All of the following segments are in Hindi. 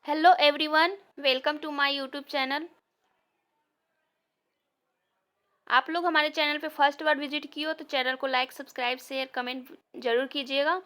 Hello everyone, welcome to my YouTube channel. आप लोग हमारे चैनल पे फर्स्ट बार विजिट किए हो तो चैनल को लाइक, सब्सक्राइब, शेयर, कमेंट जरूर कीजिएगा।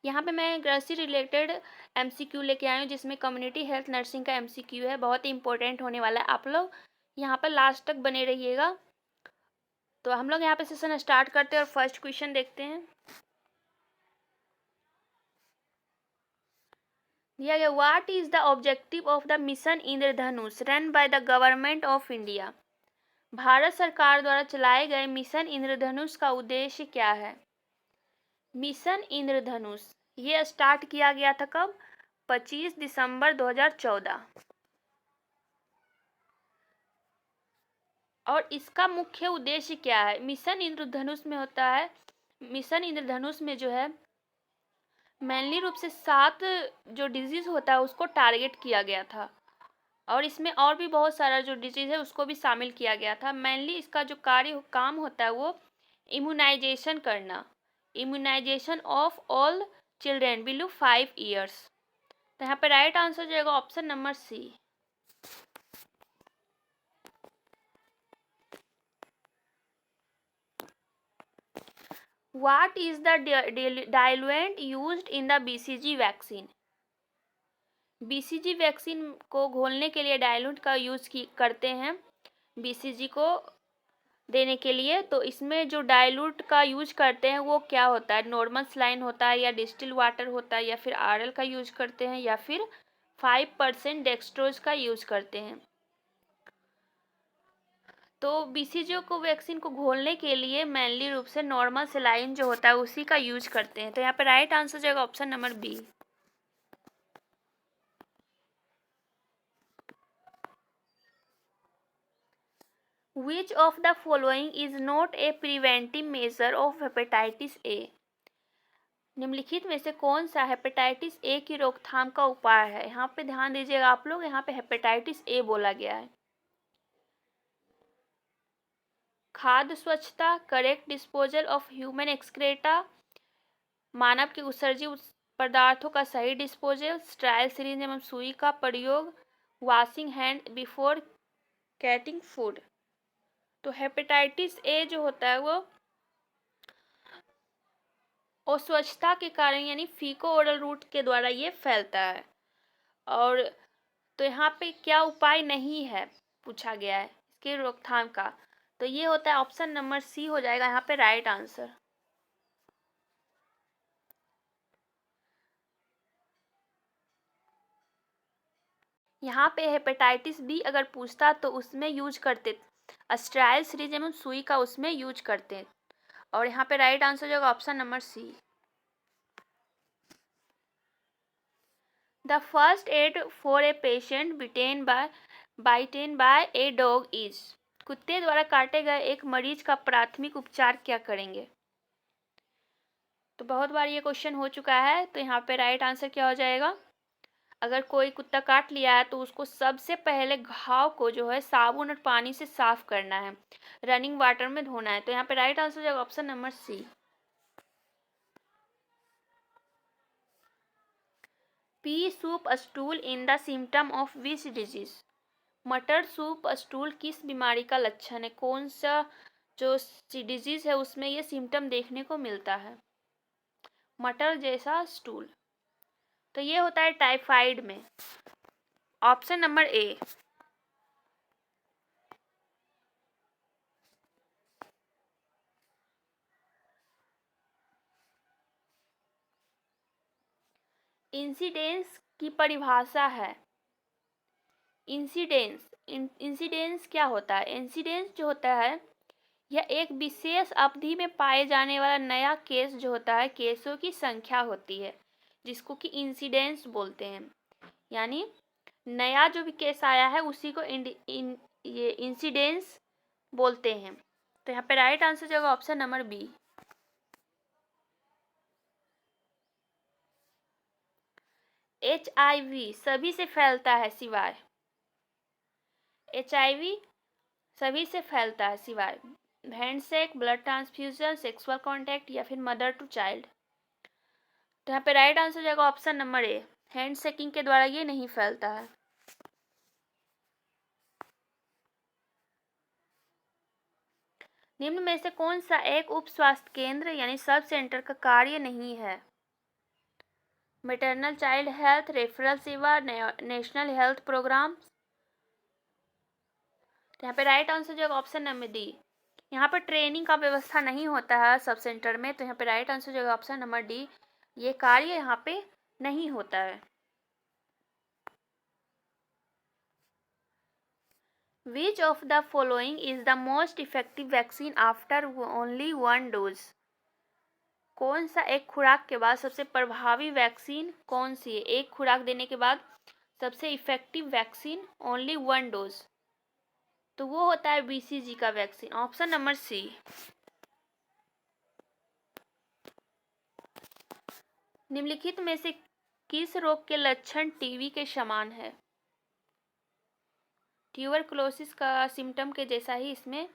यहाँ पे मैं कृषि रिलेटेड एमसीक्यू लेके आई हूँ, जिसमें कम्युनिटी हेल्थ नर्सिंग का एमसीक्यू है। बहुत ही इंपॉर्टेंट होने वाला है। आप लोग यहाँ पर लास्ट तक बने रहिएगा। तो हम लोग यहाँ पे सेशन स्टार्ट करते हैं और फर्स्ट क्वेश्चन देखते हैं। दिया गया, what is the objective of the mission Indradhanush run by the government of India. Bharat सरकार द्वारा चलाए गए मिशन इंद्रधनुष का उद्देश्य क्या है। मिशन इंद्रधनुष ये स्टार्ट किया गया था कब? 25 दिसंबर 2014। और इसका मुख्य उद्देश्य क्या है? मिशन इंद्रधनुष में होता है, मिशन इंद्रधनुष में जो है मेनली रूप से 7 जो डिजीज होता है उसको टारगेट किया गया था। और इसमें और भी बहुत सारा जो डिजीज है उसको भी शामिल किया गया था। मेनली इसका जो काम होता है वो इम्यूनाइजेशन करना, immunization of all children below 5 years. तो यहाँ पे राइट आंसर हो जाएगा option number C. What is the diluent used in the BCG vaccine. BCG vaccine को घोलने के लिए डाइल्यूट का यूज करते हैं बीसीजी को देने के लिए। तो इसमें जो डाइल्यूट का यूज करते हैं वो क्या होता है? नॉर्मल सलाइन होता है या डिस्टिल वाटर होता है या फिर आरएल का यूज करते हैं या फिर 5% डेक्सट्रोज का यूज करते हैं। तो बीसीजी को वैक्सीन को घोलने के लिए मेनली रूप से नॉर्मल सलाइन जो होता है उसी का यूज करते हैं। तो यहाँ पे राइट आंसर जाएगा option number B. Which of the following is not a preventive measure of hepatitis A? निम्नलिखित में से कौन सा हेपेटाइटिस ए की रोकथाम का उपाय है? यहाँ पे ध्यान दीजिएगा आप लोग, यहाँ पे हेपेटाइटिस ए बोला गया है। खाद्य स्वच्छता, correct disposal of human excreta, मानव के उत्सर्जित पदार्थों का सही डिस्पोजल, स्ट्राइल सिरिंज एवं सुई का प्रयोग, वॉशिंग हैंड बिफोर कैटिंग फूड। तो हेपेटाइटिस ए जो होता है वो अस्वच्छता के कारण यानी फीको ओरल रूट के द्वारा ये फैलता है। और तो यहाँ पे क्या उपाय नहीं है पूछा गया है इसके रोकथाम का, तो ये होता है ऑप्शन नंबर सी हो जाएगा यहाँ पे राइट आंसर। यहाँ पे हेपेटाइटिस बी अगर पूछता तो उसमें यूज करते स्ट्राइल सीरीज एवं सुई का उसमें यूज करते। और यहाँ पे राइट आंसर हो जाएगा option number C. The first aid for a patient bitten by a dog is. कुत्ते द्वारा काटे गए एक मरीज का प्राथमिक उपचार क्या करेंगे? तो बहुत बार ये क्वेश्चन हो चुका है। तो यहाँ पे राइट आंसर क्या हो जाएगा? अगर कोई कुत्ता काट लिया है तो उसको सबसे पहले घाव को जो है साबुन और पानी से साफ करना है, रनिंग वाटर में धोना है। तो यहाँ पे राइट आंसर हो जाएगा option number C. Pea soup stool in the symptom of which disease. मटर सूप स्टूल किस बीमारी का लक्षण है? कौन सा जो डिजीज है उसमें ये सिम्टम देखने को मिलता है? मटर जैसा स्टूल। तो ये होता है टाइफाइड में। ऑप्शन नंबर ए। इंसिडेंस की परिभाषा है। इंसिडेंस क्या होता है? इंसिडेंस जो होता है यह एक विशेष अवधि में पाए जाने वाला नया केस जो होता है, केसों की संख्या होती है, जिसको कि इंसिडेंस बोलते हैं। यानी नया जो भी केस आया है उसी को ये इंसिडेंस बोलते हैं। तो यहाँ पे राइट आंसर जो होगा ऑप्शन नंबर बी। HIV सभी से फैलता है सिवाय HIV सभी से फैलता है सिवाय handshake, blood transfusion, sexual contact या फिर मदर टू चाइल्ड। तो यहाँ पे राइट आंसर हो जाएगा ऑप्शन नंबर ए। हैंड शेकिंग के द्वारा ये नहीं फैलता है। निम्न में से कौन सा एक उप स्वास्थ्य केंद्र यानी सब सेंटर का कार्य नहीं है? मैटरनल चाइल्ड हेल्थ रेफरल सेवा, नेशनल हेल्थ प्रोग्राम। तो यहाँ पे राइट आंसर जो है ऑप्शन नंबर डी। यहाँ पर ट्रेनिंग का व्यवस्था नहीं होता है सब सेंटर में, तो यहाँ पे राइट आंसर जो है ऑप्शन नंबर डी, ये कार्य यहाँ पे नहीं होता है। Which of the following is the most effective vaccine after only one dose? कौन सा एक खुराक के बाद सबसे प्रभावी वैक्सीन कौन सी है? एक खुराक देने के बाद सबसे effective vaccine only one dose, तो वो होता है बीसीजी का वैक्सीन, ऑप्शन नंबर सी। निम्नलिखित में से किस रोग के लक्षण टीबी के समान है? ट्यूबरकुलोसिस का सिम्टम के जैसा ही इसमें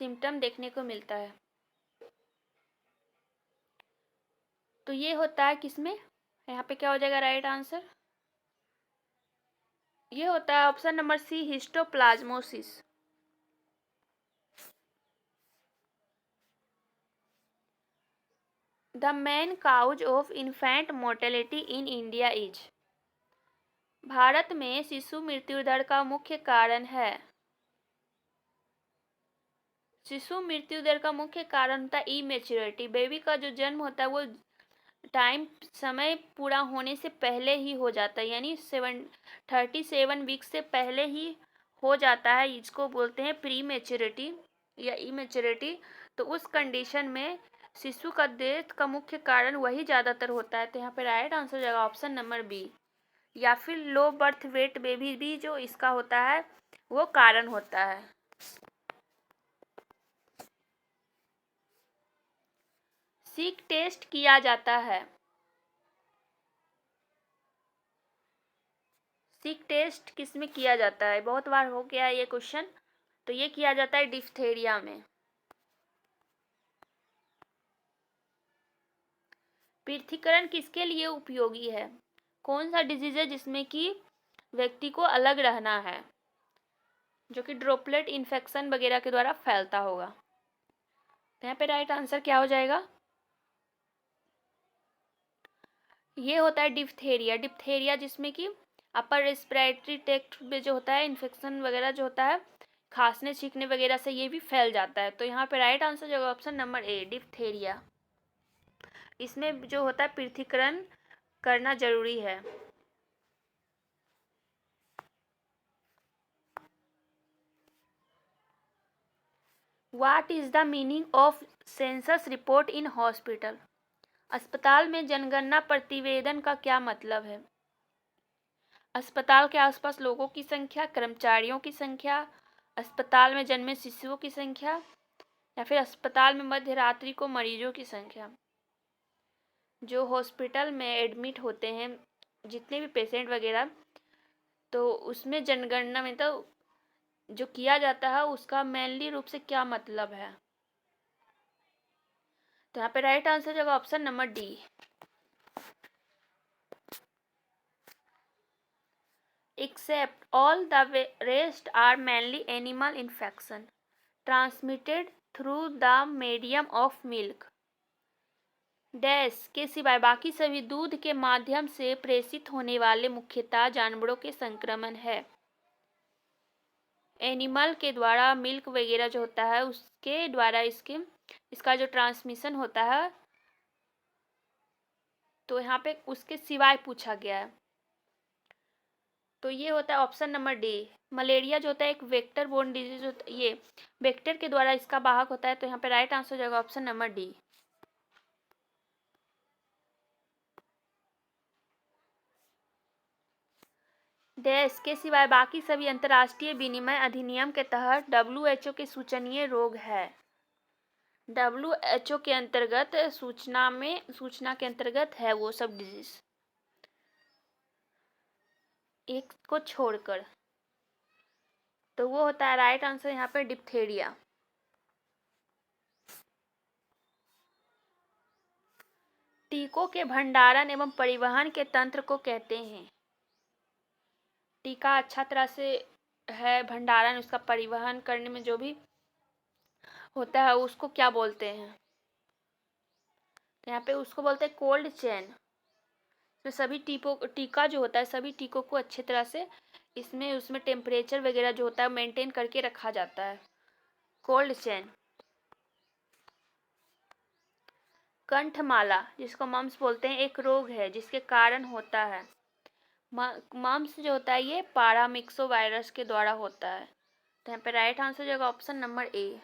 सिम्टम देखने को मिलता है। तो ये होता है किसमें? यहाँ पे क्या हो जाएगा राइट आंसर? ये होता है option number C, histoplasmosis. The main cause of infant mortality in India is. भारत में शिशु मृत्यु दर का मुख्य कारण है। शिशु मृत्यु दर का मुख्य कारण होता है इमेच्योरिटी। बेबी का जो जन्म होता है वो समय पूरा होने से पहले ही हो जाता है, यानी 37 वीक से पहले ही हो जाता है। इसको बोलते हैं प्री मैच्योरिटी या इमेच्योरिटी। तो उस कंडीशन में शिशु का डेथ का मुख्य कारण वही ज़्यादातर होता है। तो यहाँ पे राइट आंसर हो जाएगा ऑप्शन नंबर बी। या फिर लो बर्थ वेट बेबी भी जो इसका होता है वो कारण होता है। सीक टेस्ट किया जाता है। सीक टेस्ट किस में किया जाता है? बहुत बार हो गया ये क्वेश्चन। तो ये किया जाता है डिप्थेरिया में। पृथक्करण किसके लिए उपयोगी है? कौन सा डिजीज है जिसमें कि व्यक्ति को अलग रहना है, जो कि ड्रॉपलेट इन्फेक्शन वगैरह के द्वारा फैलता होगा? तो यहाँ पे राइट आंसर क्या हो जाएगा? ये होता है डिप्थेरिया। डिप्थेरिया जिसमें कि अपर रेस्पिरेटरी ट्रैक्ट में जो होता है इन्फेक्शन वगैरह जो होता है, खांसने छींकने वगैरह से ये भी फैल जाता है। तो यहाँ पे राइट आंसर जो ऑप्शन नंबर ए, डिप्थेरिया। इसमें जो होता है पृथक्करण करना जरूरी है। What is the meaning of census report in hospital? अस्पताल में जनगणना प्रतिवेदन का क्या मतलब है? अस्पताल के आसपास लोगों की संख्या, कर्मचारियों की संख्या, अस्पताल में जन्मे शिशुओं की संख्या, या फिर अस्पताल में मध्य रात्रि को मरीजों की संख्या। जो हॉस्पिटल में एडमिट होते हैं जितने भी पेशेंट वगैरह, तो उसमें जनगणना में तो जो किया जाता है उसका मेनली रूप से क्या मतलब है? तो यहाँ पे राइट आंसर होगा option number D. Except all the rest are mainly animal infection transmitted through the medium of milk. Dash के सिवाय बाकी सभी दूध के माध्यम से प्रेषित होने वाले मुख्यतः जानवरों के संक्रमण है। एनिमल के द्वारा मिल्क वगैरह जो होता है उसके द्वारा इसका जो ट्रांसमिशन होता है, तो यहाँ पे उसके सिवाय पूछा गया है। तो ये होता है ऑप्शन नंबर डी। मलेरिया जो होता है एक वेक्टर बोर्न डिजीज होता है, ये वेक्टर के द्वारा इसका वाहक होता है। तो यहाँ पे राइट आंसर हो जाएगा ऑप्शन नंबर डी। देश के सिवाय बाकी सभी अंतर्राष्ट्रीय विनिमय अधिनियम के तहत डब्ल्यूएचओ के सूचनीय रोग है। डब्ल्यूएचओ के अंतर्गत सूचना के अंतर्गत है वो सब डिजीज, एक को छोड़कर। तो वो होता है राइट आंसर यहाँ पे डिप्थेरिया। टीकों के भंडारण एवं परिवहन के तंत्र को कहते हैं। टीका अच्छा तरह से है, भंडारण उसका परिवहन करने में जो भी होता है उसको क्या बोलते हैं? तो यहाँ पे उसको बोलते हैं कोल्ड चेन। तो सभी टीका जो होता है, सभी टीकों को अच्छे तरह से उसमें टेम्परेचर वगैरह जो होता है मेंटेन करके रखा जाता है, कोल्ड चेन। कंठमाला, जिसको मम्स बोलते हैं, एक रोग है जिसके कारण होता है। मम्स जो होता है ये पारामिक्सो वायरस के द्वारा होता है। तो यहाँ पे राइट आंसर जाएगा option number A.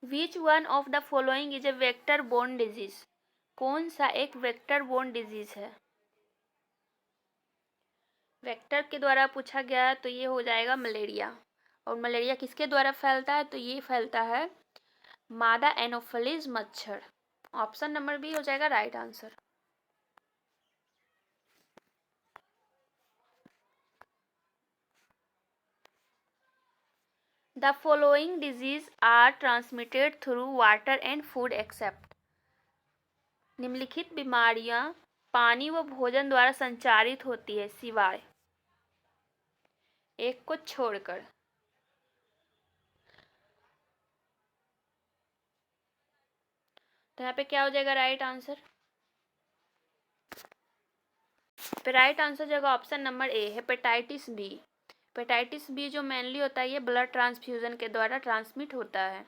Which one of the following is a vector borne disease? कौन सा एक वेक्टर बोर्न डिजीज है? वेक्टर के द्वारा पूछा गया है तो ये हो जाएगा मलेरिया। और मलेरिया किसके द्वारा फैलता है? तो ये फैलता है मादा एनोफिलीज मच्छर। ऑप्शन नंबर बी हो जाएगा right answer. The following disease are transmitted through water and food except. निम्नलिखित बीमारियां पानी व भोजन द्वारा संचारित होती है सिवाय एक को छोड़कर। तो यहाँ पे क्या हो जाएगा राइट आंसर? पे राइट आंसर जाएगा option number A, hepatitis B. Hepatitis B जो मेनली होता है ये ब्लड ट्रांसफ्यूजन के द्वारा ट्रांसमिट होता है।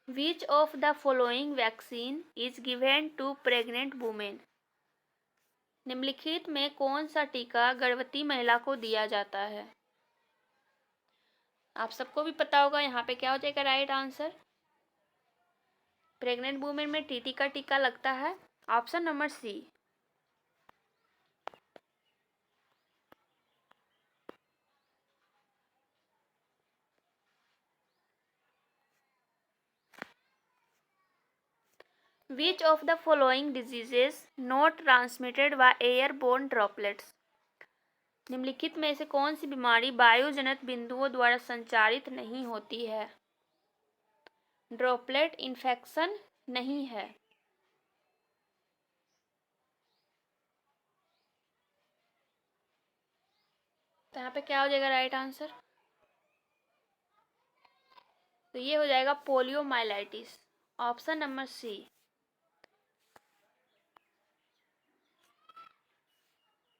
Which of the following vaccine is given to pregnant women? निम्नलिखित में कौन सा टीका गर्भवती महिला को दिया जाता है? आप सबको भी पता होगा। यहाँ पे क्या हो जाएगा राइट आंसर? प्रेग्नेंट वुमेन में टीटी का टीका लगता है, option number C. Which of the following diseases not transmitted by airborne droplets? निम्नलिखित में से कौन सी बीमारी वायुजनित बिंदुओं द्वारा संचारित नहीं होती है? ड्रॉपलेट इन्फेक्शन नहीं है। तो यहाँ पे क्या हो जाएगा राइट आंसर? तो ये हो जाएगा poliomyelitis, option number C.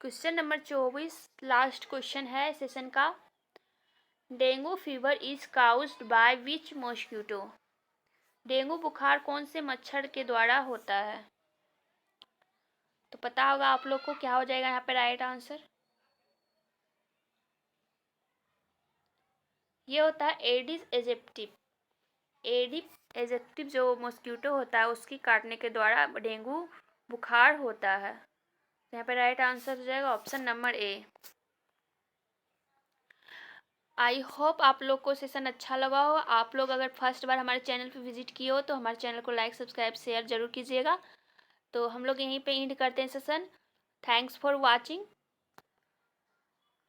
Question number 24 last question है सेशन का। Dengue fever is caused by which mosquito? Dengue बुखार कौन से मच्छर के द्वारा होता है? तो पता होगा आप लोग को क्या हो जाएगा यहाँ पे राइट आंसर? ये होता है एडिस एजिप्टी। एडिस एजिप्टी जो मॉस्किटो होता है उसकी काटने के द्वारा डेंगू बुखार होता है। यहाँ पे राइट आंसर हो जाएगा option number A. I hope आप लोग को सेशन अच्छा लगा हो। आप लोग अगर फर्स्ट बार हमारे चैनल पे विजिट किए हो तो हमारे चैनल को लाइक सब्सक्राइब शेयर जरूर कीजिएगा। तो हम लोग यहीं पे एंड करते हैं सेशन। Thanks for watching.